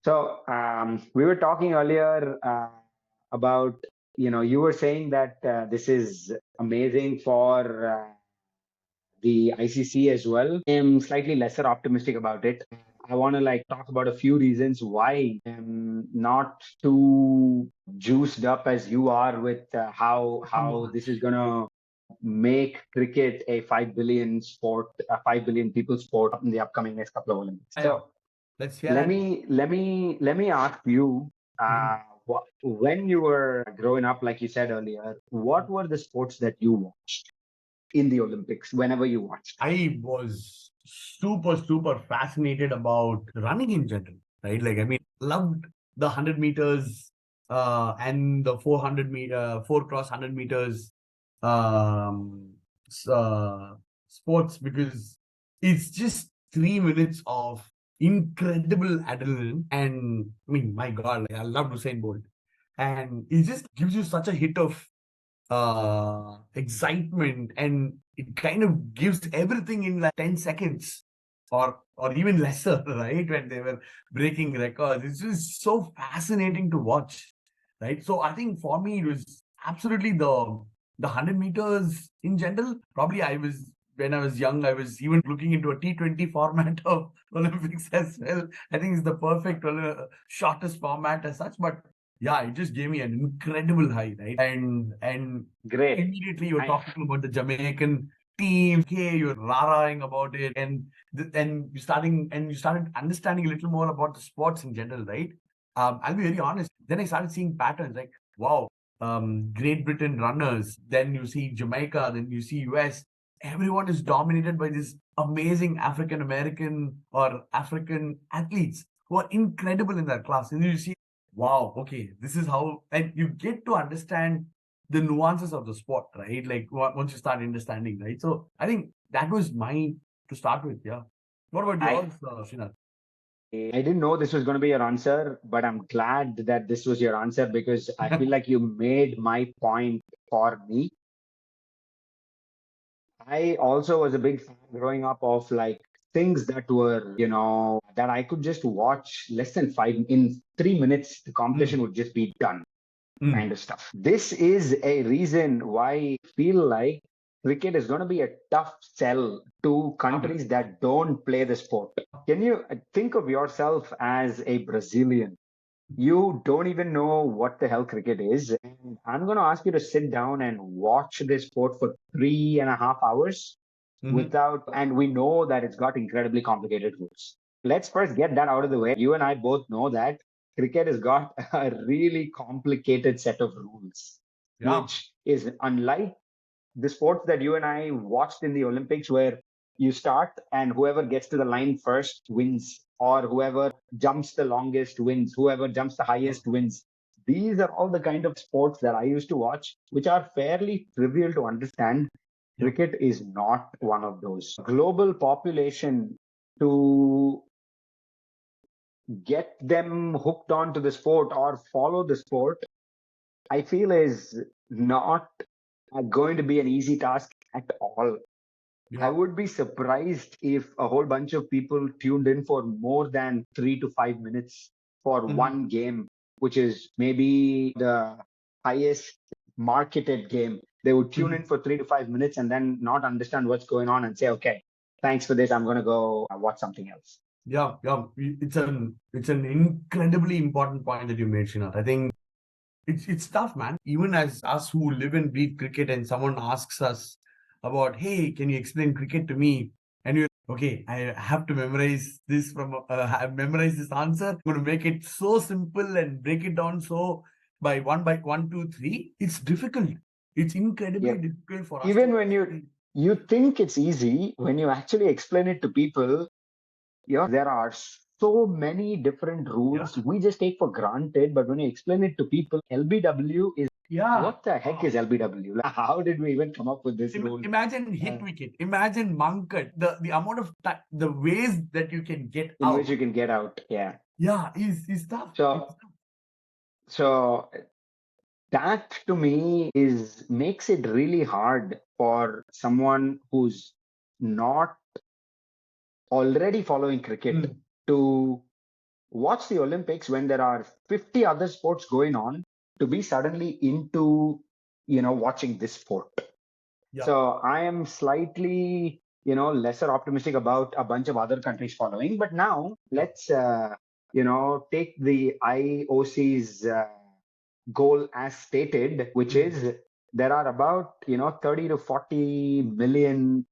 So we were talking earlier about, you were saying that this is amazing for the ICC as well. I'm slightly lesser optimistic about it. I want to talk about a few reasons why I'm not too juiced up as you are with how this is gonna make cricket a 5 billion sport, a 5 billion people sport in the upcoming next couple of Olympics. Yeah. So Let's hear let it. me ask you, when you were growing up, like you said earlier, what were the sports that you watched in the Olympics whenever you watched? I was super fascinated about running in general, right? Loved the 100 meters and the 4 cross 100 meters um, sports, because it's just 3 minutes of incredible adrenaline. And I mean, my God, I love Usain Bolt. And it just gives you such a hit of excitement, and it kind of gives everything in like 10 seconds or even lesser, right? When they were breaking records, it's just so fascinating to watch, right? So I think for me it was absolutely the 100 meters in general. Probably when I was young, I was even looking into a T20 format of Olympics as well. I think it's the perfect shortest format as such. But yeah, it just gave me an incredible high, right? And Great. immediately you're talking about the Jamaican team. Okay, you're rah-rahing about it, and you started understanding a little more about the sports in general, right? I'll be very honest. Then I started seeing patterns like, wow, Great Britain runners. Then you see Jamaica. Then you see US. Everyone is dominated by this amazing African American or African athletes who are incredible in that class. And you see, wow, okay, this is how, and you get to understand the nuances of the sport, right? Like once you start understanding, right? So I think that was mine to start with. Yeah. What about I yours, Srinath? I didn't know this was going to be your answer, but I'm glad that this was your answer because I feel like you made my point for me. I also was a big fan growing up of things that were, that I could just watch less than in 3 minutes, the competition Mm, would just be done, mm, kind of stuff. This is a reason why I feel like cricket is going to be a tough sell to countries that don't play the sport. Can you think of yourself as a Brazilian? You don't even know what the hell cricket is. And I'm going to ask you to sit down and watch this sport for 3.5 hours mm-hmm. and we know that it's got incredibly complicated rules. Let's first get that out of the way. You and I both know that cricket has got a really complicated set of rules, Yeah. which is unlike the sports that you and I watched in the Olympics, where you start and whoever gets to the line first wins, or whoever jumps the longest wins, whoever jumps the highest wins. These are all the kind of sports that I used to watch, which are fairly trivial to understand. Yeah. Cricket is not one of those. Global population, to get them hooked onto the sport or follow the sport, I feel is not going to be an easy task at all. I Yeah. would be surprised if a whole bunch of people tuned in for more than 3 to 5 minutes for Mm-hmm. one game, which is maybe the highest marketed game. They would tune in Mm-hmm. for 3 to 5 minutes and then not understand what's going on and say, okay, thanks for this. I'm going to go watch something else. Yeah. Yeah. It's an incredibly important point that you made, Srinath. I think it's tough, man. Even as us who live and breathe cricket, and someone asks us about, hey, can you explain cricket to me? And you're okay, I have to memorize this I've memorized this answer. I'm going to make it so simple and break it down so by one, two, three. It's difficult. It's incredibly Yep. difficult for us Even to when explain. you think it's easy, when you actually explain it to people, there are so many different Yeah. rules we just take for granted. But when you explain it to people, LBW is Yeah. what the heck is LBW? Like, how did we even come up with this rule? Imagine hit wicket. Imagine Mankat. The amount of the ways that you can get In which out. you can get out. Yeah. Yeah, is tough. It's So, tough. so that to me is makes it really hard for someone who's not already following cricket Mm, to watch the Olympics when there are 50 other sports going on to be suddenly into, watching this sport. Yeah. So I am slightly, lesser optimistic about a bunch of other countries following. But now let's, take the IOC's goal as stated, which is there are about, 30 to 40 million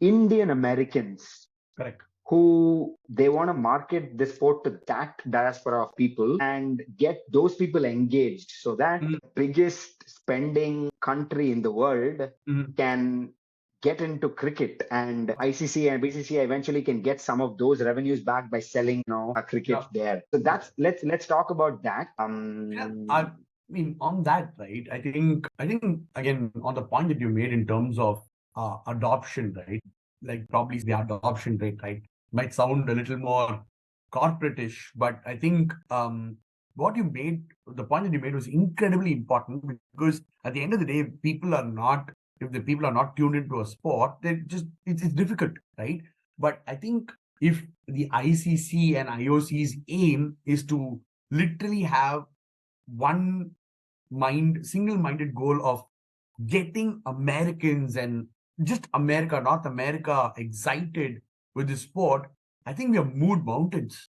Indian Americans Correct. who they want to market the sport to that diaspora of people and get those people engaged so that the biggest spending country in the world can get into cricket, and ICC and BCCI eventually can get some of those revenues back by selling, a cricket there. So that's let's talk about that. I mean, on that, right? I think again on the point that you made in terms of adoption, right? Like probably the adoption rate, right? Might sound a little more corporate-ish, but I think what you made, the point that you made was incredibly important, because at the end of the day, if the people are not tuned into a sport, it's difficult, right? But I think if the ICC and IOC's aim is to literally have single-minded goal of getting Americans and just America, North America, excited with the sport, I think we have moved mountains,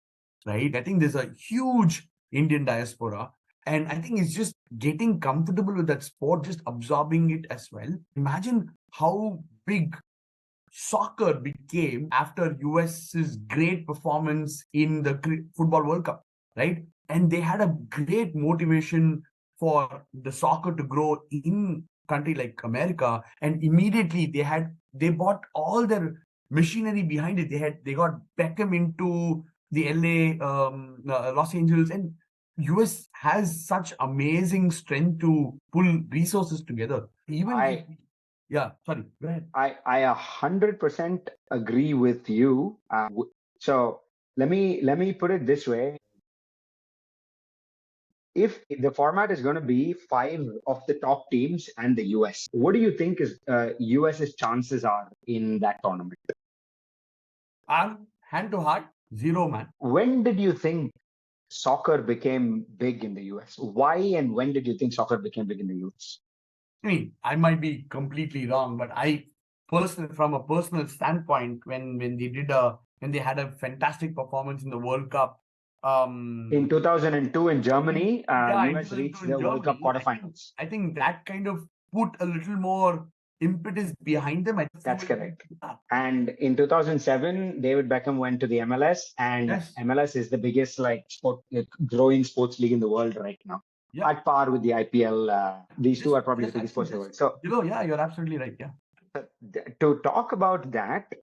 right? I think there's a huge Indian diaspora, and I think it's just getting comfortable with that sport, just absorbing it as well. Imagine how big soccer became after US's great performance in the Football World Cup, right? And they had a great motivation for the soccer to grow in country like America, and immediately they bought all their machinery behind it. They got Beckham into the LA, Los Angeles, and US has such amazing strength to pull resources together. Yeah, sorry, go ahead. I 100% agree with you. So let me put it this way. If the format is going to be 5 of the top teams and the US, what do you think is US's chances are in that tournament? Hand to heart, zero, man. When did you think soccer became big in the US? Why and when did you think soccer became big in the US? I mean, I might be completely wrong, but from a personal standpoint, when they had a fantastic performance in the World Cup, in 2002 in Germany, in US 2002 reached in the World Cup Germany, quarterfinals. I think that kind of put a little more impetus behind them. That's correct. And in 2007, David Beckham went to the MLS, and Yes. MLS is the biggest growing sports league in the world right now. Yeah. At par with the IPL. These two are probably the biggest sports in the world. So, yeah, you're absolutely right. Yeah. to talk about that,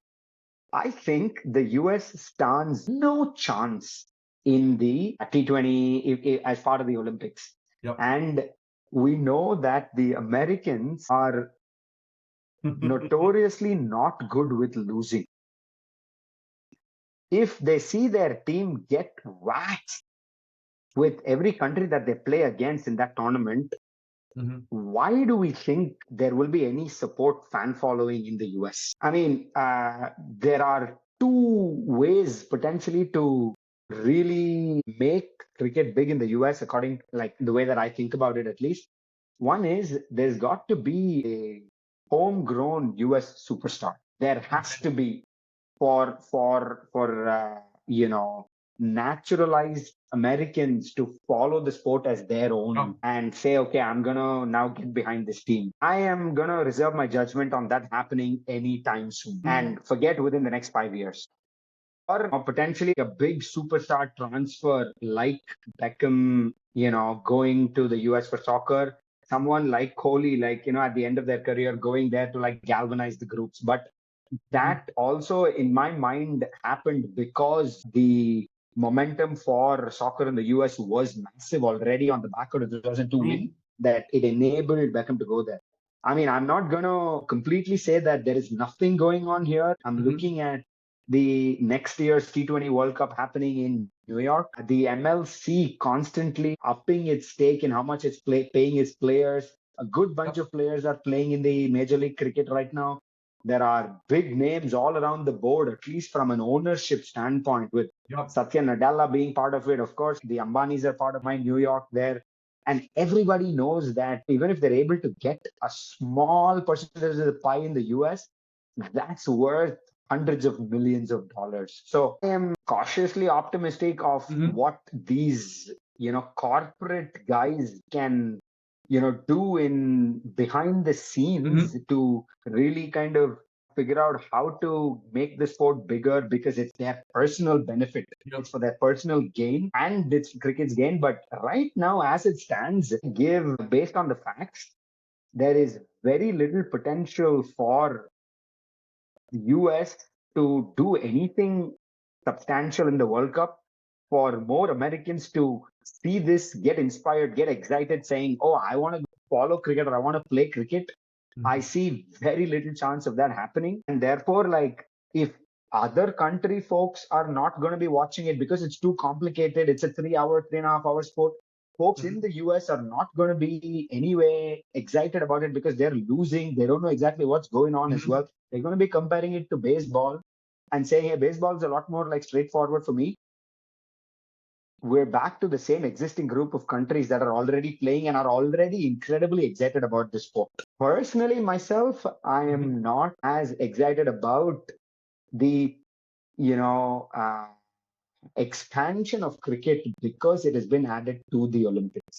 I think the US stands no chance in the T20 as part of the Olympics. Yep. And we know that the Americans are notoriously not good with losing. If they see their team get waxed with every country that they play against in that tournament, why do we think there will be any support fan following in the US? I mean, there are two ways potentially to really make cricket big in the US, according like the way that I think about it at least. One is there's got to be a homegrown US superstar. There has to be for naturalized Americans to follow the sport as their own and say, okay, I'm gonna now get behind this team. I am gonna reserve my judgment on that happening anytime soon, and forget within the next 5 years. Or potentially a big superstar transfer like Beckham, going to the US for soccer. Someone like Kohli, at the end of their career, going there to galvanize the groups. But that also, in my mind, happened because the momentum for soccer in the US was massive already on the back of the 2002 win, that it enabled Beckham to go there. I mean, I'm not going to completely say that there is nothing going on here. I'm looking at the next year's T20 World Cup happening in New York. The MLC constantly upping its stake in how much it's paying its players. A good bunch of players are playing in the Major League Cricket right now. There are big names all around the board, at least from an ownership standpoint, with Yup. Satya Nadella being part of it. Of course, the Ambanis are part of my New York there. And everybody knows that even if they're able to get a small percentage of the pie in the US, that's worth hundreds of millions of dollars. So I am cautiously optimistic of what these, corporate guys can, do in behind the scenes to really kind of figure out how to make the sport bigger because it's their personal benefit. Yep. It's for their personal gain and it's cricket's gain. But right now, as it stands, based on the facts, there is very little potential for the US to do anything substantial in the World Cup, for more Americans to see this, get inspired, get excited, saying, "Oh, I want to follow cricket or I want to play cricket." I see very little chance of that happening. And therefore, like, if other country folks are not going to be watching it because it's too complicated, it's a 3 hour, 3.5 hour sport. Folks in the US are not going to be anyway excited about it because they're losing. They don't know exactly what's going on as well. They're going to be comparing it to baseball and saying, hey, baseball is a lot more like straightforward for me. We're back to the same existing group of countries that are already playing and are already incredibly excited about the sport. Personally, myself, I am not as excited about the, expansion of cricket because it has been added to the Olympics.